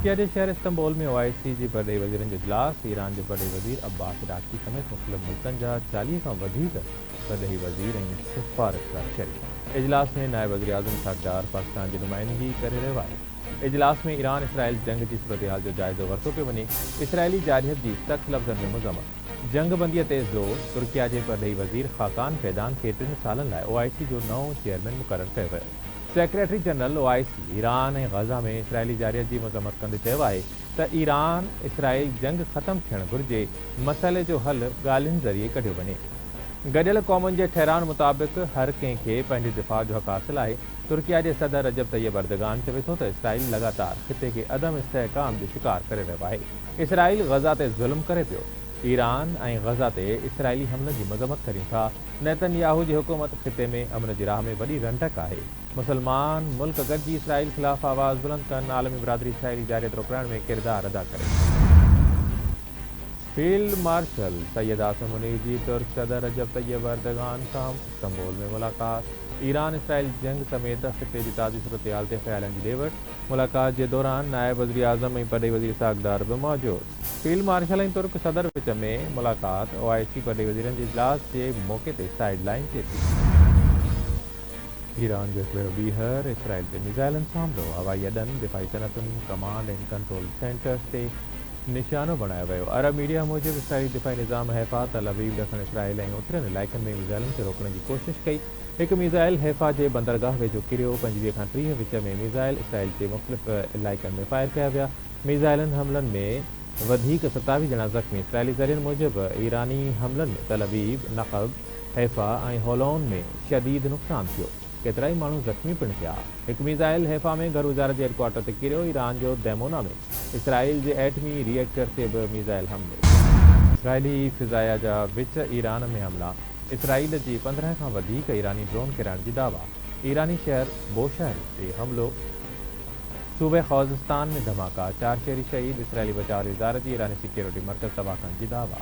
तुर्किया के शहर इस्तंबुल में OIC जी परॾेही वज़ीरनि जो इजलास। ईरान जो परॾेही वज़ीर अब्बास इराक़ी समेत मुख़्तलिफ़ मुल्कनि जा 40 खां वधीक परॾेही वज़ीर ऐं सिफ़ारतकार शरीक। इजलास में नायब वज़ीर आज़म इसहाक़ डार पाकिस्तान जी नुमाइंदगी करे रहियो आहे। इजलास में ईरान इसराइल जंग जी सूरतहाल जो जाइज़ो वरितो पियो वञे। इसराइली जारियत जी सख़्त लफ़्ज़नि में मज़म्मत। जंगबंदीअ ते ज़ोर। तुर्किया जे परॾेही वज़ीर ख़ाकान फैदान खे 3 सालनि लाइ OIC जो नओं चेयरमैन मुक़ररु कयो वियो। सेक्रेटरी जनरल OIC ईरान ऐं गज़ा में इसराइली जारियत जी मज़म्मत कंदे चयो आहे त ईरान इसराइल जंग ख़तमु थियणु घुरिजे। मसइले जो हल ॻाल्हियुनि ज़रिए कढियो वञे। गॾियल क़ौमुनि जे ठहिराउ मुताबिक़ हर कंहिंखे पंहिंजे दिफ़ा जो हक़ हासिलु आहे। तुर्किया जे सदर रजब तैयब अर्दगान चवे थो त इसराइल लगातार ख़िते खे अदम इस्तेहकाम जो शिकार करे रहियो आहे। इसराइल गज़ा ते ज़ुल्म करे पियो। ईरान ऐं गज़ा ते इसराइली हमलनि जी मज़म्मत करियूं था। नेतन्याहू जी हुकूमत ख़िते में अमन जी राह में वॾी रंडक आहे। मुसलमान मुल्क गॾिजी इसराइल ख़िलाफ़ आवाज़ बुलंद कनि। आलमी बिरादरी इसराइली जारियत रोकण में किरदारु अदा करे। फील्ड मार्शल सैयद आसिम मुनीर जी तुर्क सदर रजब तैयब अर्दगान सां इस्तंबुल में मुलाक़ात। ईरान इसराइल जंग समेत ख़िते जी ताज़ी सूरतहाल ते ख़्यालनि जी ॾेवट। मुलाक़ात जे दौरान नायब वज़ीर आज़म ऐं परॾेही वज़ीर इसहाक़ डार बि मौजूदु। फील्ड मार्शल ऐं तुर्क सदर विच में मुलाक़ात। OIC परॾेही वज़ीरनि जे इजलास जे मौक़े ते साइड लाइन थिए थी। ईरान जो हिकु भेरो ॿीहर इसराइल ते मिज़ाइलनि सां हमिलो। हवाई अॾनि, दिफ़ाई सनअतुनि, कमांड एंड कंट्रोल सेंटर्स ते निशानो बणायो वियो। अरब मीडिया मूजिबि इसराइली दिफ़ाई निज़ाम हैफ़ा तल अवीव ॾखण इसराइल ऐं उतरनि इलाइक़नि में मिज़ाइलनि खे रोकण जी कोशिशि कई। हिकु मिज़ाइल हैफ़ा जे बंदरगाह वेझो किरियो। 25 खां 30 विच में मिज़ाइल इसराइल जे मुख़्तलिफ़ इलाइक़नि में फ़ायर कया विया। मिज़ाइलनि हमलनि में वधीक 27 ॼणा ज़ख़्मी। इसराइली ज़रियनि मूजिबि ईरानी हमलनि में तल अवीव, नक़ब, हैफ़ा ऐं होलोन में शदीद नुक़सानु थियो। केतिरा ई माण्हू ज़ख़्मी पिणु थिया। हिकु मिज़ाइल हैफ़ा में घर वज़ारत जे हेडक्वार्टर ते किरियो। ईरान जो दैमोना में इसराइल जे एटमी रिएक्टर ते बि मिज़ाइल हमिलो। इसराइली फ़िज़ाया जा विच ईरान में हमला। इसराइल जी 15 खां वधीक ईरानी ड्रोन किराइण जी दावा। ईरानी शहर बोशहर ते हमिलो। सूबे ख़ौज़िस्तान में धमाका। 4 शहरी शहीद। इसराइली बचाव वज़ारत जी ईरानी सिक्योरिटी मर्कज़ तबाह करण जी दावा।